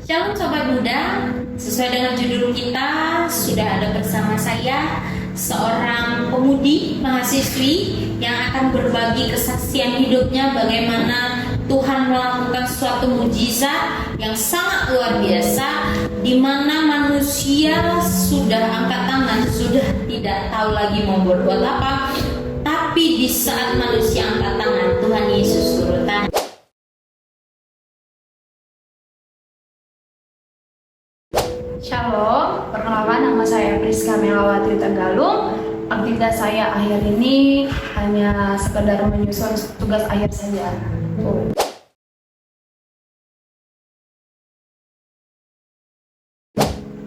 Shalom Sobat Muda, sesuai dengan judul kita sudah ada bersama saya seorang pemudi mahasiswi yang akan berbagi kesaksian hidupnya bagaimana Tuhan melakukan suatu mujizat yang sangat luar biasa di mana manusia sudah angkat tangan, sudah tidak tahu lagi mau berbuat apa, tapi di saat manusia angkat tangan, Tuhan Yesus turun tangan. Shalom, perkenalkan nama saya Priska Melawati Tegalung. Aktivitas saya akhir ini hanya sekedar menyusun tugas akhir saja.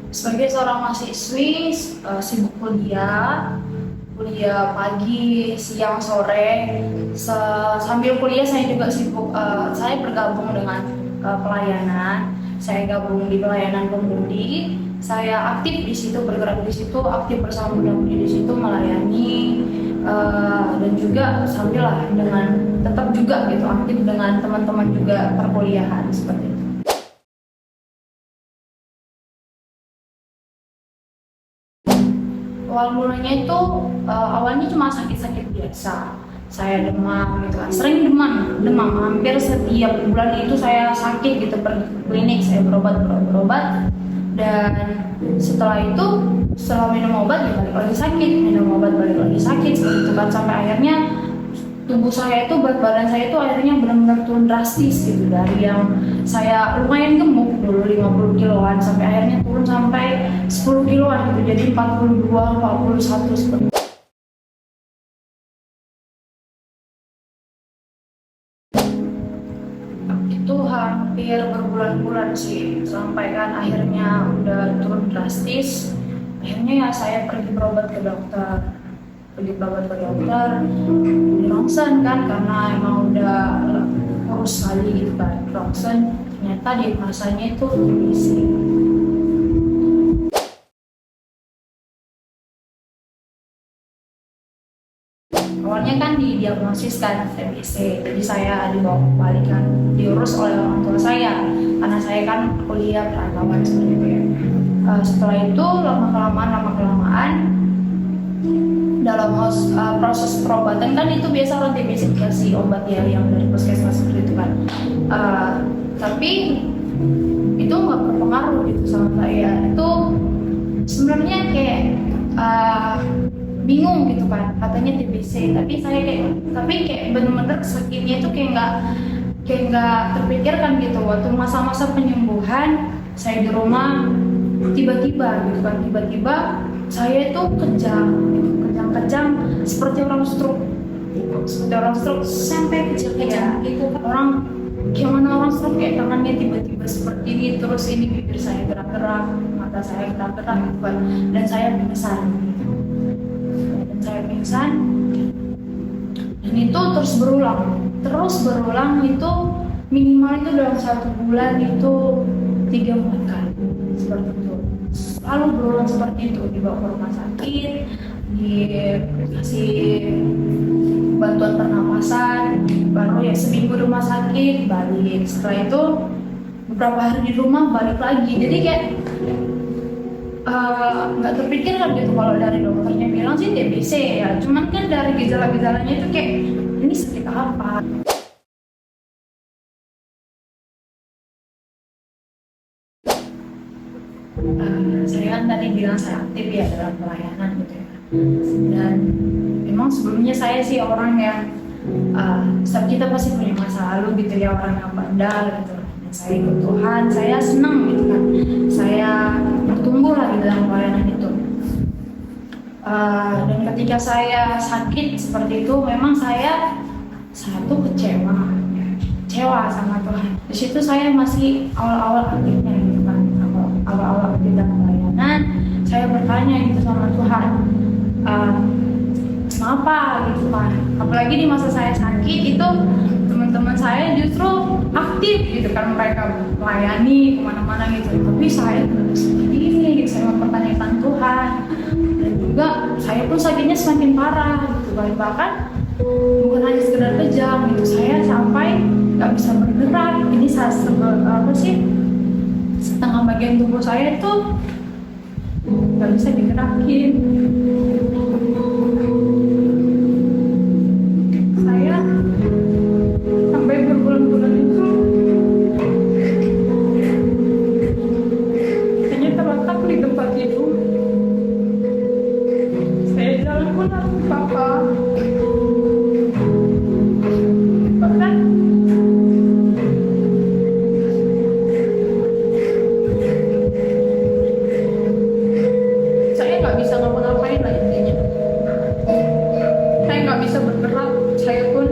Sebagai seorang mahasiswi, sibuk kuliah pagi, siang, sore. Sambil kuliah saya juga sibuk, saya bergabung dengan pelayanan. Saya gabung di pelayanan pemudi. Saya aktif di situ, bergerak di situ, aktif bersama muda-mudi di situ melayani, dan juga sambil lah dengan tetap juga gitu aktif dengan teman-teman juga perkuliahan seperti itu. Awal mulanya itu awalnya cuma sakit-sakit biasa. Saya demam gitu kan, sering demam hampir setiap bulan itu saya sakit gitu, pergi ke klinik, saya berobat dan setelah itu minum obat ya balik lagi sakit, minum obat balik lagi sakit gitu kan, sampai akhirnya tubuh saya itu, berat badan saya itu akhirnya benar-benar turun drastis gitu, dari yang saya lumayan gemuk dulu 50 kiloan sampai akhirnya turun sampai 10 kiloan gitu, jadi 42, 41 seperti itu. Itu hampir berbulan-bulan sih, sampai kan akhirnya udah turun drastis. Akhirnya ya saya pergi berobat ke dokter, di ronsen kan, karena emang udah kurus sekali gitu kan. Ronsen ternyata diagnosanya itu TBC. Awalnya kan didiagnosis kan TBC, jadi saya dibawa kembali kan, diurus oleh orang tua saya karena saya kan kuliah perantauan seperti itu ya. Setelah itu lama-kelamaan dalam proses perobatan kan itu biasa orang TBC dikasih obat ya yang dari puskesmas seperti itu kan, tapi itu nggak berpengaruh gitu sama saya. Itu sebenarnya kayak bingung gitu kan, katanya TBC, tapi kayak bener-bener sakitnya itu kayak nggak terpikirkan gitu. Waktu masa-masa penyembuhan saya di rumah tiba-tiba saya itu kejang seperti orang stroke sampai kejang gitu kan. Orang gimana orang stroke kayak tangannya tiba-tiba seperti ini, terus ini bibir saya gerak-gerak, mata saya gerak-gerak gitu kan, dan saya pingsan dan itu terus berulang itu minimal itu dalam 1 bulan itu 3-4 kali seperti itu, selalu berulang seperti itu. Dibawa ke rumah sakit, dikasih bantuan pernapasan, baru ya seminggu di rumah sakit balik, setelah itu beberapa hari di rumah balik lagi. Jadi kayak nggak terpikirkan gitu. Kalau dari dokternya bilang sih TBC ya, cuman kan dari gejala-gejalanya itu kayak ini sakit apa. Saya kan tadi bilang saya aktif ya dalam pelayanan gitu ya, dan memang sebelumnya saya sih orang yang setiap kita pasti punya masa lalu gitu ya, orang yang bandel gitu. Saya ikut Tuhan, saya senang gitu kan, saya bertumbuh lagi dalam pelayanan itu. Dan ketika saya sakit seperti itu, memang saya kecewa sama Tuhan. Di situ saya masih awal-awal aktifnya gitu kan, awal-awal aktif dalam pelayanan. Saya bertanya gitu sama Tuhan, kenapa gitu kan? Apalagi di masa saya sakit itu teman-teman saya justru aktif gitu kan, mereka melayani kemana-mana gitu, tapi saya tidak seperti ini gitu. Saya mempertanyakan Tuhan, dan juga saya pun sakitnya semakin parah gitu kan, bahkan bukan hanya sekedar kejang gitu, saya sampai nggak bisa bergerak. Ini bagian tubuh saya itu nggak bisa digerakin. Saya sampai berbulan-bulan itu hanya terletak di tempat tidur. Saya jalan pun harus papa. Bahkan saya nggak bisa ngapa-ngapain lah intinya. Saya nggak bisa bergerak. Saya pun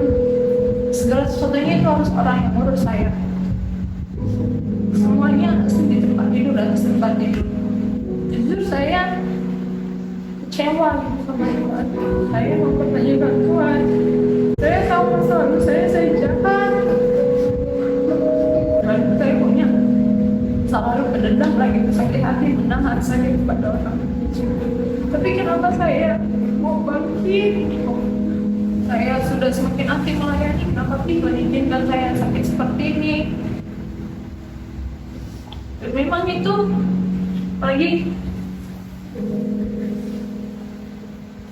segala sesuatunya itu harus orang yang ngurus saya. Semuanya di tempat tidur dan tempat tidur. Jujur saya kecewa gitu sama Tuhan. Saya mempertanyakan Tuhan. Saya tahu masa lalu saya jahat. Dan saya punya selalu berdendam lagi sakit hati, menahan sakit kepada orang. Tapi kenapa saya mau bangkit? Saya sudah semakin aktif melayani, kenapa Tuhan izinkan saya sakit seperti ini? Dan memang itu, apalagi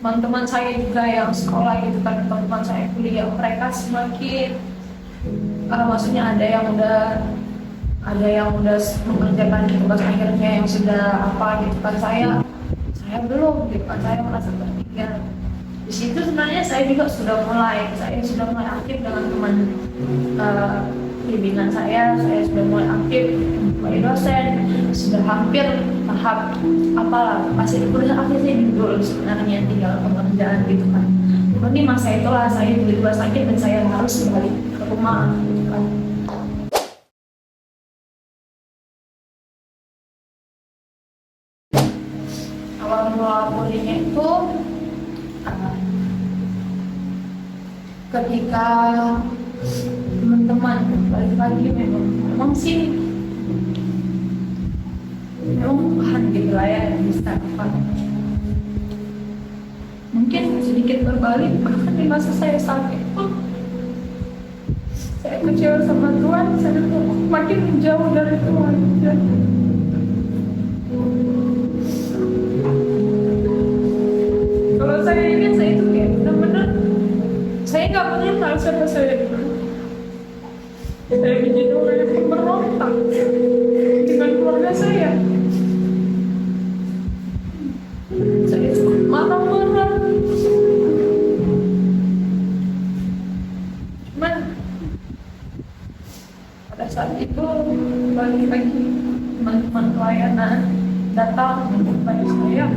teman-teman saya juga yang sekolah gitu kan, teman-teman saya kuliah, mereka semakin maksudnya ada yang udah mengerjakan tugas akhirnya yang sudah apa gitu kan, saya belum gitu kan, saya merasa tertinggal. Di situ sebenarnya saya juga sudah mulai aktif dengan teman bimbingan saya sudah mulai aktif sebagai dosen, sudah hampir tahap apalah, masih udah akhirnya dulu sebenarnya tinggal pengerjaan gitu kan. Tapi masa itulah saya tiba-tiba sakit dan saya harus balik ke rumah gitu kan. Awal mula pulihnya itu ketika teman-teman balik lagi memang sih memang Tuhan gitu lah ya yang bisa apa. Mungkin sedikit berbalik, bahkan di masa saya sakit pun saya kecewa sama Tuhan, saya makin menjauh dari Tuhan. Kalau saya ingat, saya itu kayak benar-benar saya nggak mengenal siapa saya dulu. Saya menjadi orang yang pemberontak dengan keluarga saya. Saya suka marah-marah. Cuman pada saat itu balik lagi teman-teman pelayanan datang kepada saya.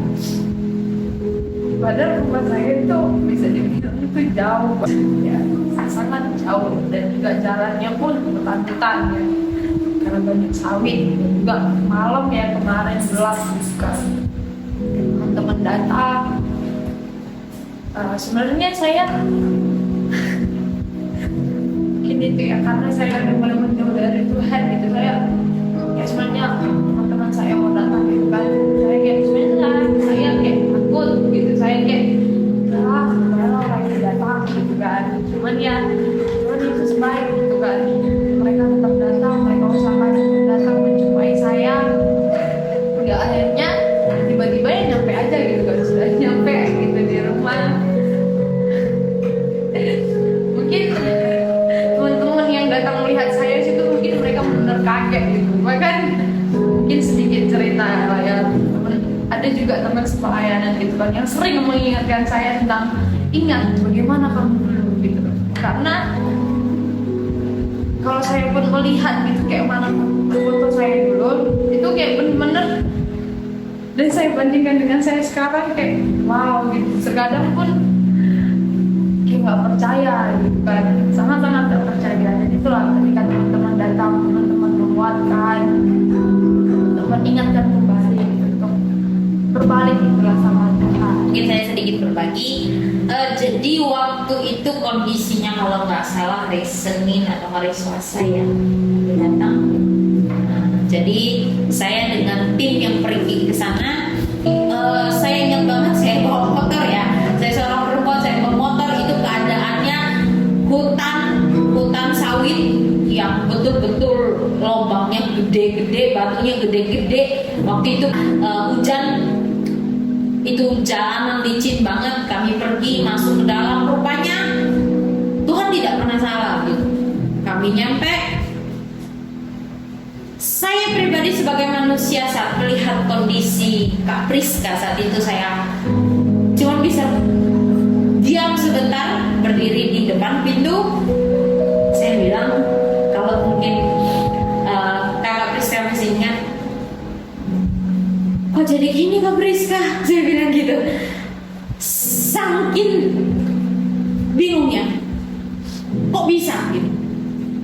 Padahal rumah saya itu bisa dibilang itu jauh, ya sangat jauh, dan juga jalannya pun berantakan ya, karena banyak sawit dan juga malam ya kemarin gelap juga. Teman-teman datang, sebenarnya saya gini tuh ya, karena saya udah mulai menjauh dari Tuhan gitu, saya ya sebenarnya teman-teman saya mau datang gitu kan, saya kayak sebenarnya saya kayak takut gitu, saya kayak udah lagi datang gitu kan, cuman itu sebaik gitu kan, mereka tetap datang, mereka usahakan datang menjumpai saya. Udah akhirnya tiba-tiba ya nyampe aja gitu kan, sudah nyampe gitu di rumah. Mungkin teman-teman yang datang melihat saya situ mungkin mereka benar kaget gitu, bahkan mungkin sedikit cerita lah ya, ada juga teman sepelayanan gitu kan yang sering mengingatkan saya tentang ingat bagaimana kamu dulu gitu, karena kalau saya pun melihat gitu kayak mana foto saya dulu itu kayak bener-bener, dan saya bandingkan dengan saya sekarang kayak wow gitu, terkadang pun kayak nggak percaya gitu kan, sangat-sangat tak percaya. Dan itulah ketika teman-teman datang, teman-teman menguatkan, teman ingatkan kembali gitu, untuk berbalik itulah sama Tuhan. Mungkin saya sedikit berbagi. Jadi waktu itu kondisinya kalau nggak salah hari Senin atau hari Selasa ya datang. Jadi saya dengan tim yang pergi ke sana, saya ingat banget saya bawa motor ya. Saya seorang perempuan, saya bawa motor, itu keadaannya hutan sawit yang betul-betul lubangnya gede-gede gede, batunya gede-gede. Waktu itu hujan, itu jalanan licin banget. Kami pergi masuk ke dalam, rupanya Tuhan tidak pernah salah gitu. Kami nyampe. Saya pribadi sebagai manusia saat melihat kondisi Kak Priska saat itu, saya cuma bisa diam sebentar, berdiri di depan pintu. Saya bilang, kalau mungkin Kak Priska masih ingat, kok jadi gini Kak Priska? Saya bilang gitu. Saking bingungnya, kok bisa gitu?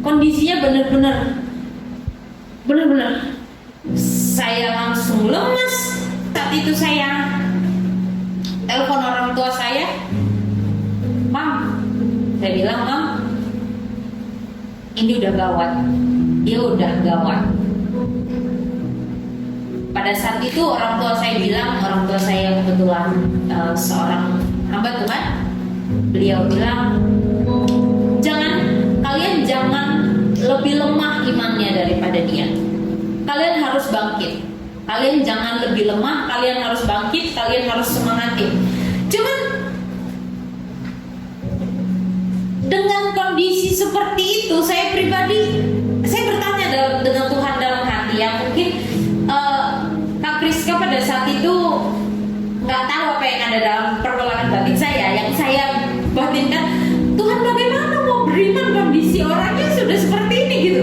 Kondisinya benar-benar saya langsung lemes. Saat itu saya telepon orang tua saya, Mam, saya bilang, Mam, ini udah gawat. Ya udah gawat. Pada saat itu orang tua saya bilang, orang tua saya kebetulan seorang hamba Tuhan. Beliau bilang, kalian jangan lebih lemah imannya daripada dia. Kalian harus bangkit. Kalian jangan lebih lemah, kalian harus bangkit, kalian harus semangatin. Cuman dengan kondisi seperti itu, saya pribadi, saya bertanya dengan Tuhan dalam hati, ya mungkin Kak Priska pada saat itu nggak tahu apa yang ada dalam pergolakan batin saya. Yang saya batinkan, Tuhan bagaimana mau beriman kondisi orangnya sudah seperti ini gitu.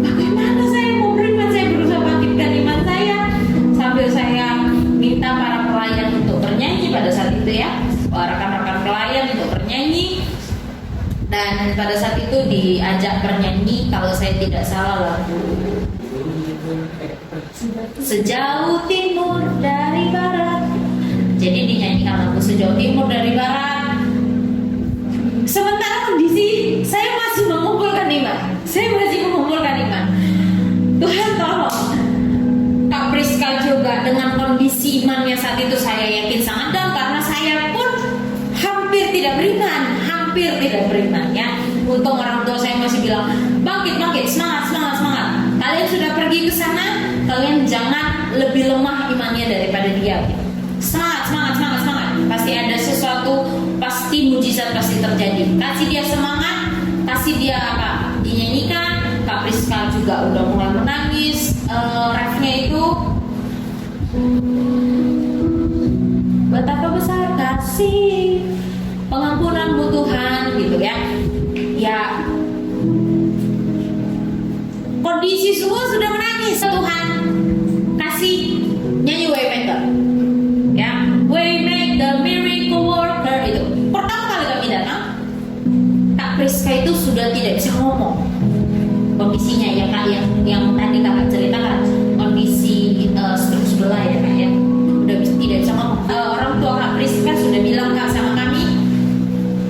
Bagaimana saya mau beriman? Saya berusaha bangkitkan iman saya sambil saya minta para pelayan untuk bernyanyi pada saat itu, ya, rekan-rekan pelayan untuk bernyanyi. Dan pada saat itu diajak bernyanyi, kalau saya tidak salah, lagu Sejauh Timur dari Barat. Jadi dinyanyikan lagu Sejauh Timur dari Barat. Sementara kondisi saya masih mengumpulkan iman. Tuhan tolong. Kak Priska juga dengan kondisi imannya saat itu, saya yakin sangat down, karena saya pun hampir tidak beriman, ya. Untung orang tua saya masih bilang, bangkit, semangat. Kalian sudah pergi ke sana, kalian jangan lebih lemah imannya daripada dia. Semangat. Pasti ada sesuatu, pasti mujizat pasti terjadi. Kasih dia semangat, kasih dia apa? Dinyanyikan. Kak Priska juga udah mulai menangis. Refnya itu, betapa besar kasih pengampunanmu Tuhan, gitu ya. Ya, kondisi semua sudah menangis. Tuhan kasih nyanyi Waymaker, ya, Waymaker, Miracle Worker. Itu pertama kali kami datang, Kak Priska itu sudah tidak bisa ngomong. Kondisinya ya Kak, yang tadi Kakak ceritakan, kondisi stroke sebelah, ya Kak, ya, udah tidak bisa ngomong. Orang tua Kak Priska sudah bilang Kak sama kami,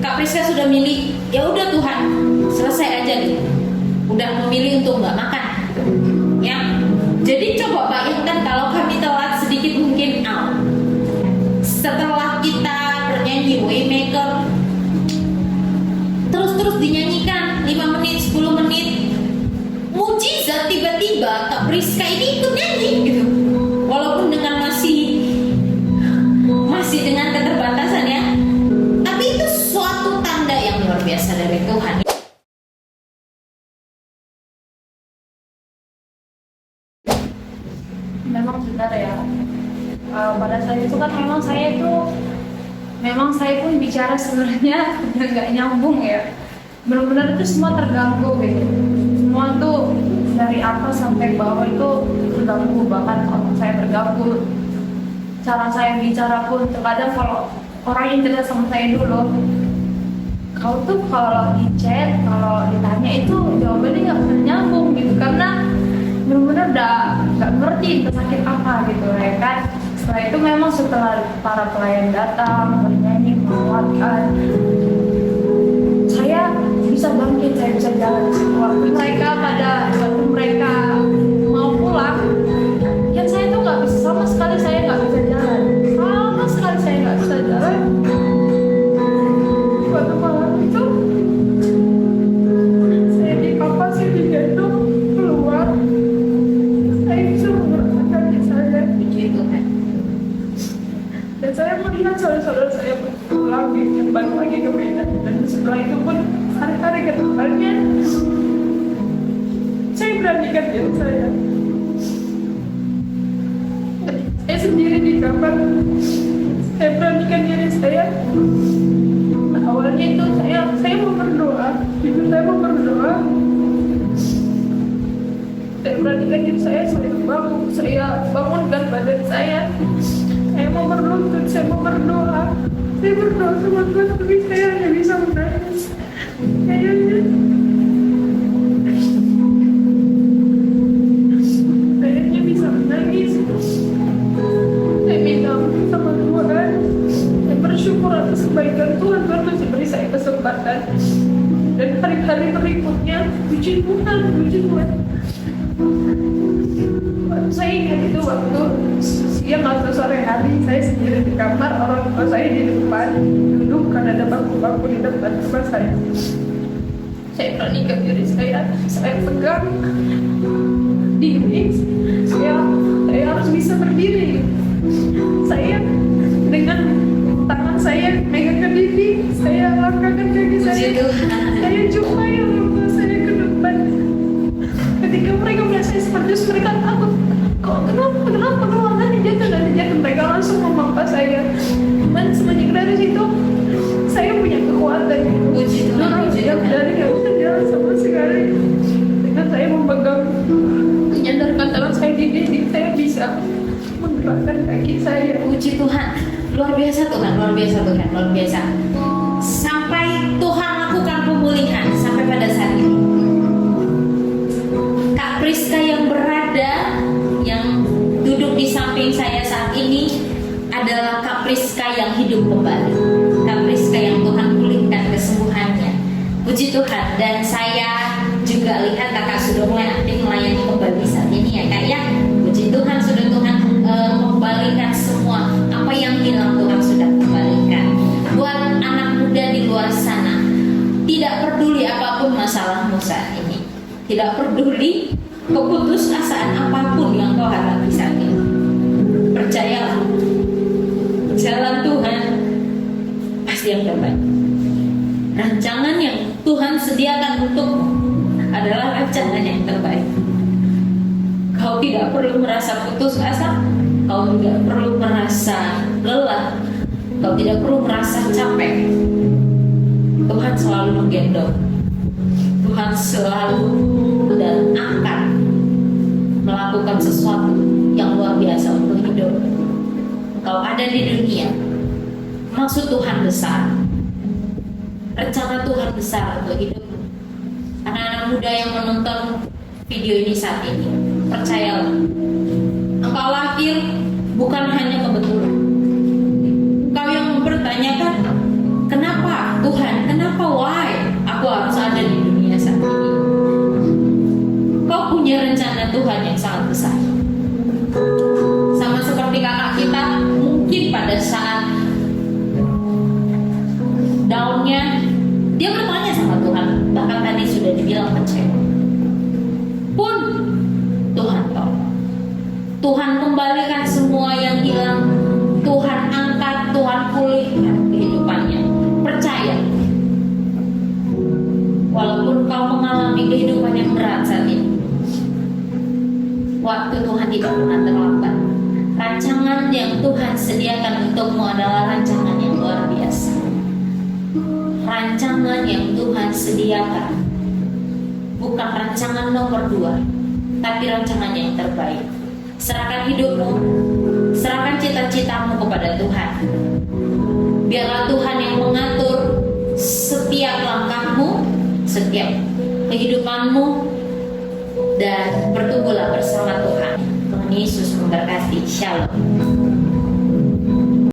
Kak Priska sudah milih, ya udah Tuhan, selesai aja gitu. Udah memilih untuk nggak makan, ya. Jadi coba bayangkan kalau kami telat sedikit mungkin out. Setelah kita bernyanyi Waymaker, terus dinyanyikan 5 menit, 10 menit, mujizat tiba-tiba Kak Priska ini ikut nyanyi gitu. Walaupun dengan masih dengan keterbatasan, ya, tapi itu suatu tanda yang luar biasa dari Tuhan. Memang benar, ya. Pada saat itu kan memang saya pun bicara sebenarnya udah nggak nyambung, ya. Benar-benar itu semua terganggu gitu. Semua tuh dari atas sampai bawah itu terganggu, bahkan otak saya terganggu. Cara saya bicara pun terkadang kalau orang yang cerita sama saya dulu, kau tuh kalau di chat, kalau ditanya itu jawabannya nggak pernah nyambung gitu, karena benar-benar udah nggak ngerti itu sakit apa gitu, ya kan. Setelah itu memang setelah para pelayan datang bernyanyi menguatkan, saya bisa bangkit, saya bisa jalan. Waktu mereka mau pulang, ya saya tuh nggak bisa sama sekali, saya nggak bisa jalan. Waktu malam itu saya digendong keluar, Dan saya melihat saudara-saudara saya pulang kembali lagi ke Medan. Dan setelah itu pun hari-hari ke depannya saya beranikan diri saya. Saya sendiri di kamar, saya beranikan diri saya. Nah, awalnya itu saya mau berdoa, jujur saya mau berdoa. Saya beranikan diri saya bangunkan badan saya. Saya mau berlutut, saya mau berdoa. Saya berdoa sama Tuhan, tapi saya hanya bisa menangis. Saya hanya bisa menangis. Saya minta sama Tuhan. Saya bersyukur atas kebaikan Tuhan. Tuhan masih beri saya kesempatan. Dan hari-hari berikutnya, puji Tuhan, puji Tuhan. Saya ingat itu waktu siang atau sore hari, saya sendiri di kamar, orang tua saya di depan duduk karena ada bangku-bangku di depan rumah saya. Saya beranikan diri saya pegang diri, saya harus bisa berdiri. Saya dengan tangan saya megangkan diri, saya langkahkan kaki saya. Saya jumpai orang tua saya ke depan. Ketika mereka melihat saya seperti itu, mereka takut. Kenapa keluarga dijatuh mereka langsung memampas saya. Dan semenjak dari situ saya punya kekuatan. Puji Tuhan, puji Tuhan. Dari nggak bisa jalan sama sekali. Dengan saya memegang, menyandarkan tangan saya di dinding, saya bisa menggerakkan kaki saya. Puji Tuhan, luar biasa Tuhan, luar biasa Tuhan, luar biasa. Sampai Tuhan lakukan pemulihan sampai pada saat ini. Kak Priska yang duduk di samping saya saat ini adalah Kak Priska yang hidup kembali. Kak Priska yang Tuhan pulihkan kesembuhannya. Puji Tuhan. Dan saya juga lihat kakak sudah mulai aktif melayani kembali saat ini ya Kak ya. Puji Tuhan, sudah Tuhan mengembalikan semua apa yang hilang, Tuhan sudah kembalikan. Buat anak muda di luar sana, tidak peduli apapun masalahmu saat ini, tidak peduli keputusasaan apapun yang kau hadapi saat ini, percayalah, jalan Tuhan pasti yang terbaik. Rancangan yang Tuhan sediakan untukmu adalah rancangan yang terbaik. Kau tidak perlu merasa putus asa, kau tidak perlu merasa lelah, kau tidak perlu merasa capek. Tuhan selalu menggendong, Tuhan selalu dan akan melakukan sesuatu yang luar biasa untuk hidup. Kau ada di dunia, maksud Tuhan besar, rencana Tuhan besar untuk hidupmu. Anak-anak muda yang menonton video ini saat ini, percayalah, engkau lahir bukan hanya kebetulan. Engkau yang mempertanyakan, kenapa Tuhan, kenapa why aku harus ada di dunia saat ini. Kau punya rencana Tuhan yang sangat besar. Sama seperti kakak kita, mungkin pada saat down-nya, dia bertanya sama Tuhan. Bahkan tadi sudah dibilang kecewa. Pun Tuhan tahu. Tuhan kembalikan semua yang hilang. Tuhan angkat, Tuhan pulihkan kehidupannya. Percaya. Walaupun kau mengalami kehidupan yang berat saat ini, waktu Tuhan tidak pernah terlambat. Rancangan yang Tuhan sediakan untukmu adalah rancangan yang luar biasa. Rancangan yang Tuhan sediakan bukan rancangan nomor 2, tapi rancangan yang terbaik. Serahkan hidupmu, serahkan cita-citamu kepada Tuhan. Biarlah Tuhan yang mengatur setiap langkahmu, setiap kehidupanmu, dan bertumbuhlah bersama Tuhan. Tuhan Yesus memberkati. Shalom.